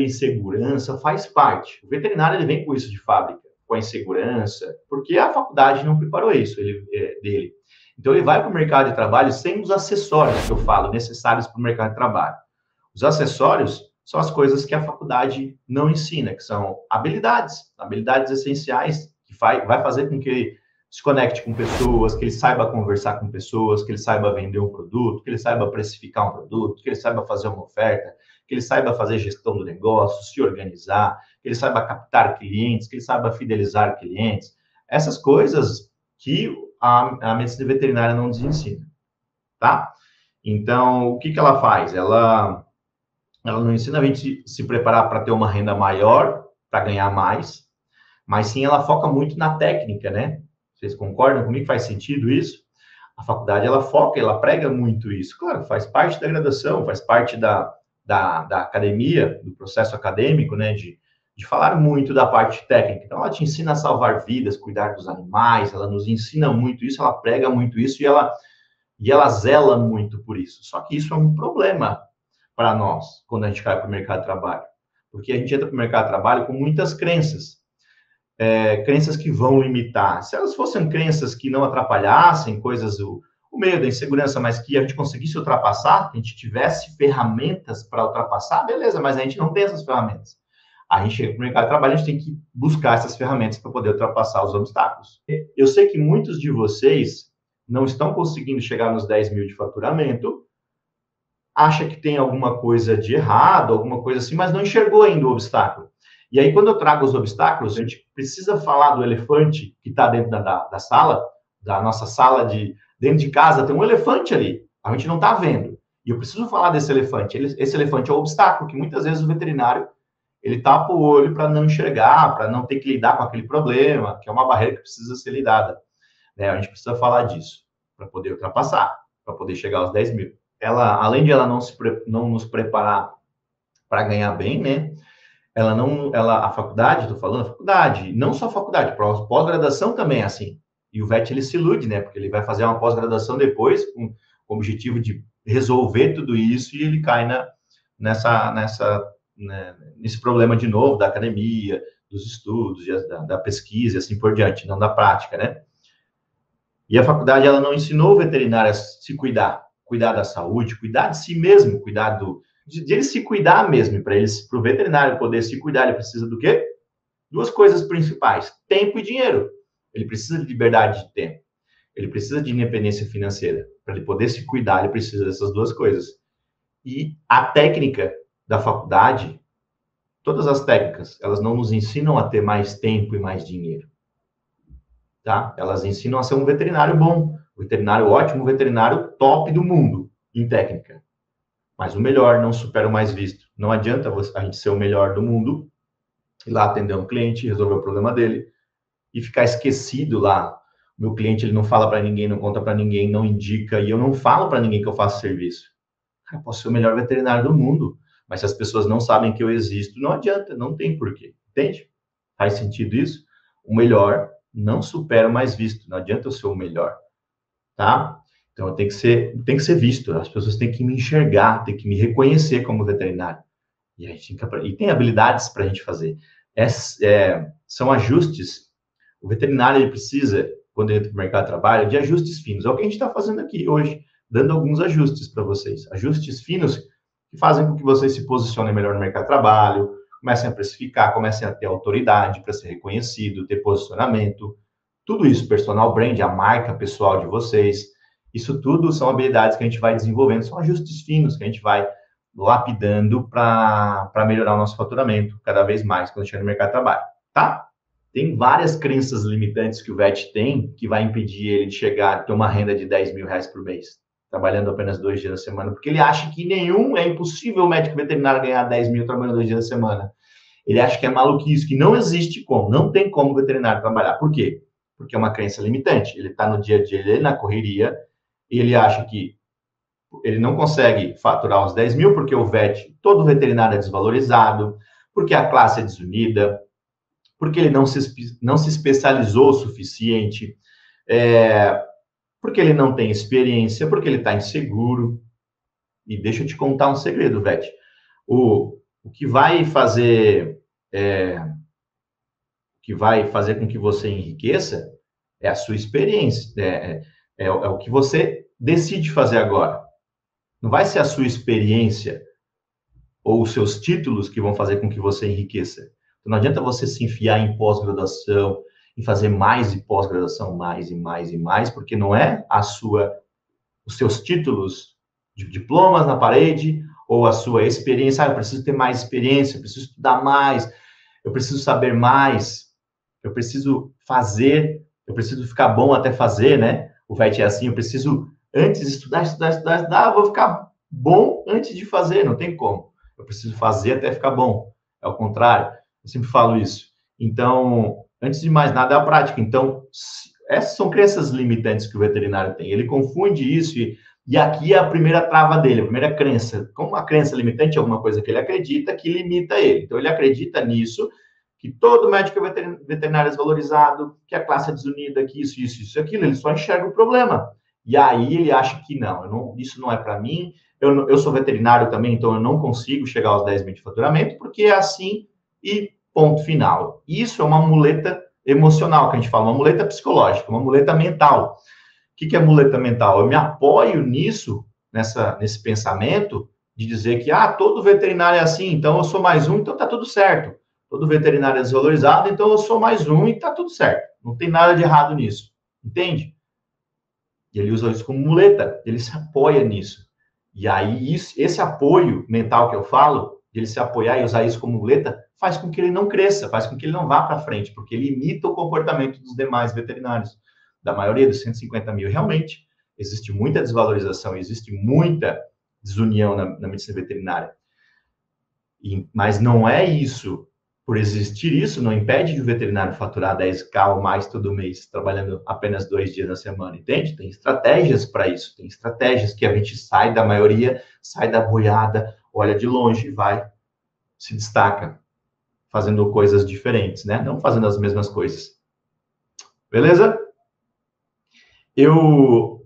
insegurança, faz parte. O veterinário ele vem com isso de fábrica, com a insegurança, porque a faculdade não preparou isso dele. Então, ele vai para o mercado de trabalho sem os acessórios, que eu falo, necessários para o mercado de trabalho. Os acessórios são as coisas que a faculdade não ensina, que são habilidades essenciais, que vai fazer com que ele se conecte com pessoas, que ele saiba conversar com pessoas, que ele saiba vender um produto, que ele saiba precificar um produto, que ele saiba fazer uma oferta, que ele saiba fazer gestão do negócio, se organizar, que ele saiba captar clientes, que ele saiba fidelizar clientes. Essas coisas que a medicina veterinária não nos ensina, tá? Então, o que ela faz? Ela não ensina a gente se preparar para ter uma renda maior, para ganhar mais, mas sim ela foca muito na técnica, né? Vocês concordam comigo? Faz sentido isso? A faculdade, ela foca, ela prega muito isso. Claro, faz parte da graduação, faz parte da academia, do processo acadêmico, né? De falar muito da parte técnica. Então, ela te ensina a salvar vidas, cuidar dos animais, ela nos ensina muito isso, ela prega muito isso e ela zela muito por isso. Só que isso é um problema para nós, quando a gente cai para o mercado de trabalho. Porque a gente entra para o mercado de trabalho com muitas crenças. Crenças que vão limitar. Se elas fossem crenças que não atrapalhassem coisas, o medo, a insegurança, mas que a gente conseguisse ultrapassar, que a gente tivesse ferramentas para ultrapassar, beleza, mas a gente não tem essas ferramentas. A gente chega para o mercado de trabalho, a gente tem que buscar essas ferramentas para poder ultrapassar os obstáculos. Eu sei que muitos de vocês não estão conseguindo chegar nos 10 mil de faturamento, acha que tem alguma coisa de errado, alguma coisa assim, mas não enxergou ainda o obstáculo. E aí, quando eu trago os obstáculos, a gente precisa falar do elefante que está dentro da sala, da nossa sala dentro de casa, tem um elefante ali, a gente não está vendo. E eu preciso falar desse elefante. Esse elefante é o obstáculo, que muitas vezes o veterinário, ele tapa o olho para não enxergar, para não ter que lidar com aquele problema, que é uma barreira que precisa ser lidada. A gente precisa falar disso, para poder ultrapassar, para poder chegar aos 10 mil. Ela, além de ela não nos preparar para ganhar bem, né? A faculdade, estou falando, a faculdade, não só a faculdade, pós-graduação também é assim. E o VET, ele se ilude, né? Porque ele vai fazer uma pós-graduação depois, com o objetivo de resolver tudo isso, e ele cai nesse problema de novo, da academia, dos estudos, da pesquisa, e assim por diante, não da prática, né? E a faculdade, ela não ensinou o veterinário a se cuidar da saúde, cuidar de si mesmo, cuidar de ele se cuidar mesmo. Para o veterinário poder se cuidar, ele precisa do quê? Duas coisas principais: tempo e dinheiro. Ele precisa de liberdade de tempo. Ele precisa de independência financeira. Para ele poder se cuidar, ele precisa dessas duas coisas. E a técnica da faculdade, todas as técnicas, elas não nos ensinam a ter mais tempo e mais dinheiro. Tá? Elas ensinam a ser um veterinário bom, um veterinário ótimo, um veterinário top do mundo em técnica. Mas o melhor não supera o mais visto. Não adianta a gente ser o melhor do mundo, ir lá atender um cliente, resolver o problema dele e ficar esquecido lá. O meu cliente, ele não fala para ninguém, não conta para ninguém, não indica, e eu não falo para ninguém que eu faço serviço. Eu posso ser o melhor veterinário do mundo, mas se as pessoas não sabem que eu existo, não adianta, não tem porquê. Entende? Faz sentido isso? O melhor não supera o mais visto. Não adianta eu ser o melhor. Tá? Então, tem que ser visto. As pessoas têm que me enxergar, têm que me reconhecer como veterinário. E tem habilidades para a gente fazer. São ajustes. O veterinário, ele precisa, quando entra no mercado de trabalho, de ajustes finos. É o que a gente está fazendo aqui hoje, dando alguns ajustes para vocês. Ajustes finos que fazem com que vocês se posicionem melhor no mercado de trabalho, comecem a precificar, comecem a ter autoridade para ser reconhecido, ter posicionamento. Tudo isso, personal brand, a marca pessoal de vocês, isso tudo são habilidades que a gente vai desenvolvendo, são ajustes finos que a gente vai lapidando para melhorar o nosso faturamento cada vez mais quando chega no mercado de trabalho, tá? Tem várias crenças limitantes que o VET tem que vai impedir ele de chegar a ter uma renda de 10 mil reais por mês, trabalhando apenas 2 dias da semana, porque ele acha que é impossível o médico veterinário ganhar 10 mil trabalhando 2 dias da semana. Ele acha que é maluquice, que não existe como, não tem como o veterinário trabalhar. Por quê? Porque é uma crença limitante. Ele está no dia a dia, ele na correria, e ele acha que ele não consegue faturar os 10 mil porque o VET, todo veterinário é desvalorizado, porque a classe é desunida, porque ele não se especializou o suficiente, porque ele não tem experiência, porque ele está inseguro. E deixa eu te contar um segredo, VET. O O que vai fazer com que você enriqueça é a sua experiência, é o que você decide fazer agora. Não vai ser a sua experiência ou os seus títulos que vão fazer com que você enriqueça. Então, não adianta você se enfiar em pós-graduação, e fazer mais de pós-graduação, mais e mais e mais, porque não é os seus títulos de diplomas na parede ou a sua experiência. Eu preciso ter mais experiência, eu preciso estudar mais, eu preciso saber mais, eu preciso fazer, eu preciso ficar bom até fazer, né? O VET é assim, eu preciso antes estudar, eu vou ficar bom antes de fazer, não tem como. Eu preciso fazer até ficar bom. É o contrário. Eu sempre falo isso. Então, antes de mais nada, é a prática. Então, essas são crenças limitantes que o veterinário tem. Ele confunde isso e aqui é a primeira trava dele, a primeira crença. Como uma crença limitante é alguma coisa que ele acredita que limita ele. Então, ele acredita nisso, que todo médico veterinário é desvalorizado, que a classe é desunida, que isso, aquilo. Ele só enxerga o problema. E aí ele acha que não, isso não é para mim. Eu sou veterinário também, então eu não consigo chegar aos 10 mil de faturamento, porque é assim e ponto final. Isso é uma muleta emocional, que a gente fala, uma muleta psicológica, uma muleta mental. O que é muleta mental? Eu me apoio nisso, nesse pensamento, de dizer que, todo veterinário é assim, então eu sou mais um, então tá tudo certo. Todo veterinário é desvalorizado, então eu sou mais um e tá tudo certo. Não tem nada de errado nisso. Entende? E ele usa isso como muleta, ele se apoia nisso. E aí, esse apoio mental que eu falo, de ele se apoiar e usar isso como muleta, faz com que ele não cresça, faz com que ele não vá para frente, porque ele imita o comportamento dos demais veterinários, da maioria dos 150 mil. Realmente, existe muita desvalorização, existe muita desunião na medicina veterinária. Mas não é isso. Por existir isso, não impede de o veterinário faturar 10K ou mais todo mês, trabalhando apenas 2 dias na semana, entende? Tem estratégias para isso, tem estratégias que a gente sai da maioria, sai da boiada, olha de longe e vai, se destaca, fazendo coisas diferentes, né? Não fazendo as mesmas coisas. Beleza? Eu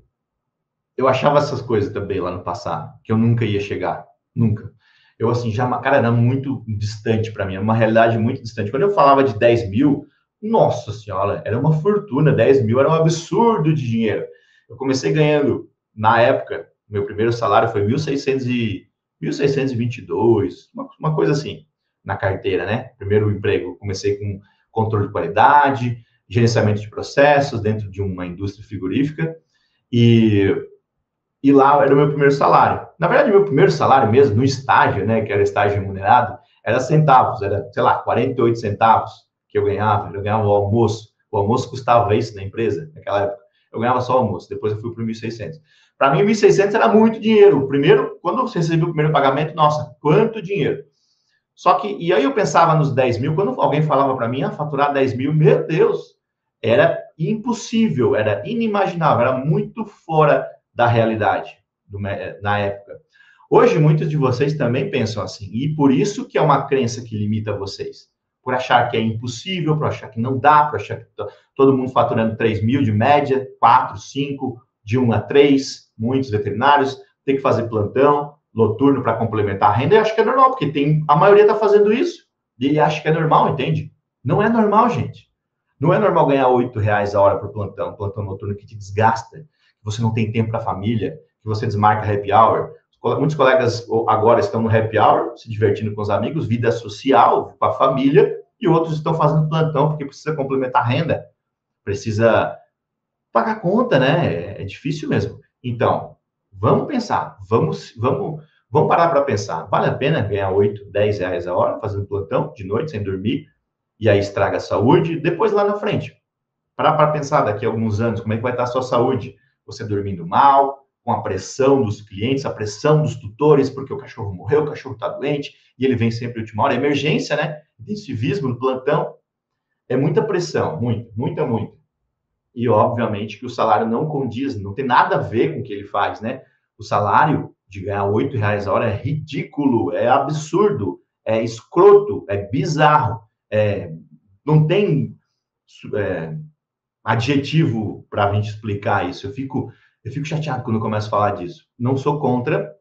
achava essas coisas também lá no passado, que eu nunca ia chegar, nunca. Eu, assim, cara, era muito distante para mim, uma realidade muito distante. Quando eu falava de 10 mil, nossa senhora, era uma fortuna, 10 mil era um absurdo de dinheiro. Eu comecei ganhando, na época, meu primeiro salário foi 1.622, uma coisa assim, na carteira, né? Primeiro emprego, comecei com controle de qualidade, gerenciamento de processos dentro de uma indústria frigorífica, e lá era o meu primeiro salário. Na verdade, o meu primeiro salário mesmo, no estágio, né, que era estágio remunerado, era centavos, era, sei lá, 48 centavos que eu ganhava o almoço. O almoço custava isso na empresa, naquela época. Eu ganhava só o almoço, depois eu fui para 1.600. Para mim, 1.600 era muito dinheiro. Primeiro, quando você recebeu o primeiro pagamento, nossa, quanto dinheiro. Só que, e aí eu pensava nos 10 mil, quando alguém falava para mim, faturar 10 mil, meu Deus, era impossível, era inimaginável, era muito fora da realidade na época. Hoje, muitos de vocês também pensam assim, e por isso que é uma crença que limita vocês. Por achar que é impossível, por achar que não dá, por achar que todo mundo faturando 3 mil de média, 4, 5, de 1 a 3, muitos veterinários, tem que fazer plantão, noturno para complementar a renda, eu acho que é normal, porque a maioria está fazendo isso, e acha que é normal, entende? Não é normal, gente. Não é normal ganhar R$8 a hora por plantão noturno que te desgasta, que você não tem tempo para a família, que você desmarca happy hour. Muitos colegas agora estão no happy hour, se divertindo com os amigos, vida social, com a família, e outros estão fazendo plantão porque precisa complementar a renda, precisa pagar conta, né? É difícil mesmo. Então, vamos pensar, vamos parar para pensar. Vale a pena ganhar 8, 10 reais a hora fazendo plantão de noite, sem dormir, e aí estraga a saúde? Depois, lá na frente, parar para pensar daqui a alguns anos, como é que vai estar a sua saúde? Você dormindo mal, com a pressão dos clientes, a pressão dos tutores, porque o cachorro morreu, o cachorro está doente, e ele vem sempre à última hora. Emergência, né? Intensivismo no plantão. É muita pressão, muita. E, obviamente, que o salário não condiz, não tem nada a ver com o que ele faz, né? O salário de ganhar R$8 a hora é ridículo, é absurdo, é escroto, é bizarro. Não tem adjetivo para a gente explicar isso. Eu fico chateado quando eu começo a falar disso. Não sou contra,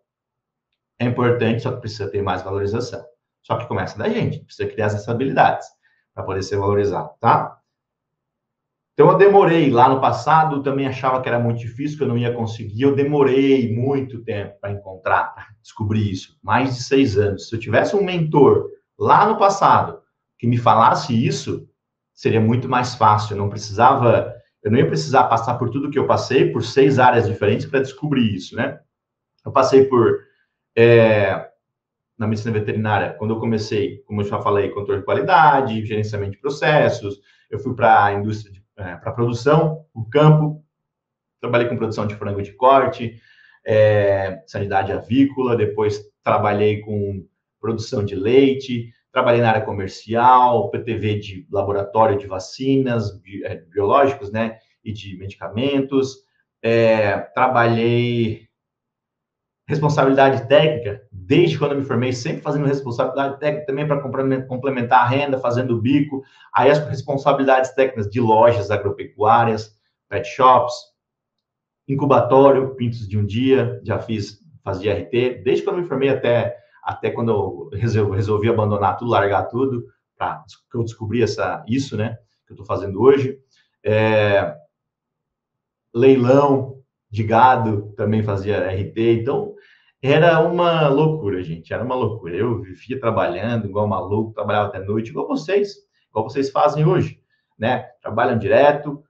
é importante, só que precisa ter mais valorização. Só que começa da gente, precisa criar essas habilidades para poder ser valorizado, tá? Então, eu demorei lá no passado, também achava que era muito difícil, que eu não ia conseguir. Eu demorei muito tempo para encontrar, para descobrir isso. Mais de 6 anos. Se eu tivesse um mentor lá no passado que me falasse isso, seria muito mais fácil. Eu não ia precisar passar por tudo que eu passei, por 6 áreas diferentes para descobrir isso, né? Eu passei na medicina veterinária, quando eu comecei, como eu já falei, controle de qualidade, gerenciamento de processos, eu fui para a indústria, para a produção, o campo, trabalhei com produção de frango de corte, sanidade avícola, depois trabalhei com produção de leite, trabalhei na área comercial, PTV de laboratório de vacinas, biológicos, né, e de medicamentos, trabalhei responsabilidade técnica, desde quando eu me formei, sempre fazendo responsabilidade técnica também para complementar a renda, fazendo bico. Aí as responsabilidades técnicas de lojas agropecuárias, pet shops, incubatório, pintos de um dia, fazia RT, desde quando eu me formei até quando eu resolvi abandonar tudo, largar tudo, para que eu descobri isso, né, que eu estou fazendo hoje. Leilão de gado, também fazia RT, então era uma loucura, gente, era uma loucura. Eu vivia trabalhando igual maluco, trabalhava até noite, igual vocês fazem hoje, né? Trabalham direto.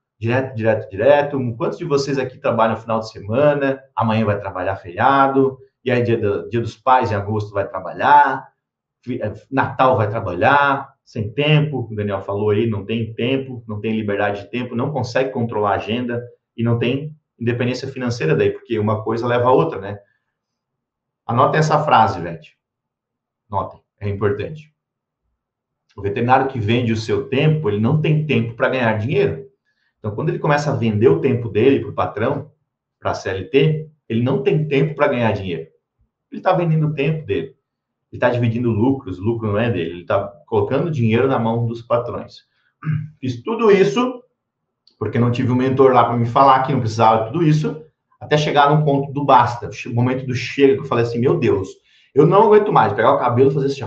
Quantos de vocês aqui trabalham no final de semana? Amanhã vai trabalhar feriado, e aí dia dos pais em agosto vai trabalhar, Natal vai trabalhar, sem tempo, o Daniel falou aí, não tem tempo, não tem liberdade de tempo, não consegue controlar a agenda e não tem independência financeira daí, porque uma coisa leva a outra, né? Anotem essa frase, Vete. Notem, é importante. O veterinário que vende o seu tempo, ele não tem tempo para ganhar dinheiro. Então, quando ele começa a vender o tempo dele para o patrão, para a CLT, ele não tem tempo para ganhar dinheiro. Ele está vendendo o tempo dele. Ele está dividindo lucros, o lucro não é dele. Ele está colocando dinheiro na mão dos patrões. Fiz tudo isso porque não tive um mentor lá para me falar que não precisava de tudo isso, até chegar no ponto do basta, o momento do chega, que eu falei assim, meu Deus, eu não aguento mais, pegar o cabelo e fazer assim,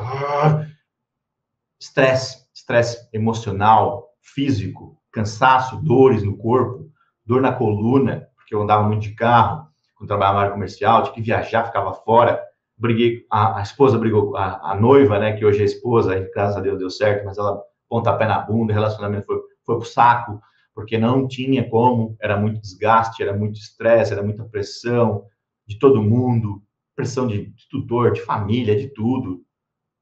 estresse emocional, físico, cansaço, dores no corpo, dor na coluna, porque eu andava muito de carro, quando trabalhava na área comercial, tinha que viajar, ficava fora, briguei, a esposa brigou, a noiva, né, que hoje é esposa, aí, graças a Deus deu certo, mas ela pontapé na bunda, o relacionamento foi pro saco, porque não tinha como, era muito desgaste, era muito estresse, era muita pressão de todo mundo, pressão de tutor, de família, de tudo,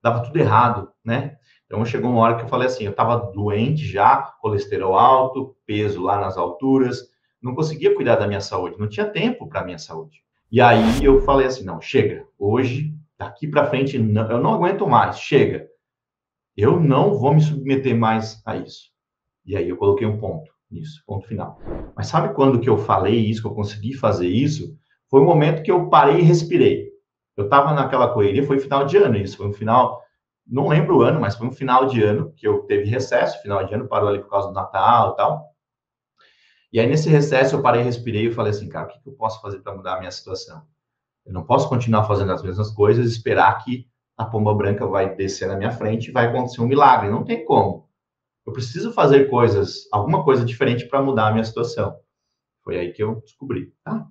dava tudo errado, né? Então chegou uma hora que eu falei assim, eu estava doente já, colesterol alto, peso lá nas alturas, não conseguia cuidar da minha saúde, não tinha tempo para minha saúde. E aí eu falei assim, não, chega, hoje, daqui para frente, não, eu não aguento mais, chega. Eu não vou me submeter mais a isso. E aí eu coloquei um ponto nisso, ponto final. Mas sabe quando que eu falei isso, que eu consegui fazer isso? Foi o momento que eu parei e respirei. Eu estava naquela correria, foi final de ano isso, foi um final, não lembro o ano, mas foi um final de ano que eu teve recesso, final de ano, parou ali por causa do Natal e tal. E aí nesse recesso eu parei, respirei e falei assim, cara, o que eu posso fazer para mudar a minha situação? Eu não posso continuar fazendo as mesmas coisas e esperar que a pomba branca vai descer na minha frente e vai acontecer um milagre. Não tem como. Eu preciso fazer alguma coisa diferente para mudar a minha situação. Foi aí que eu descobri, tá?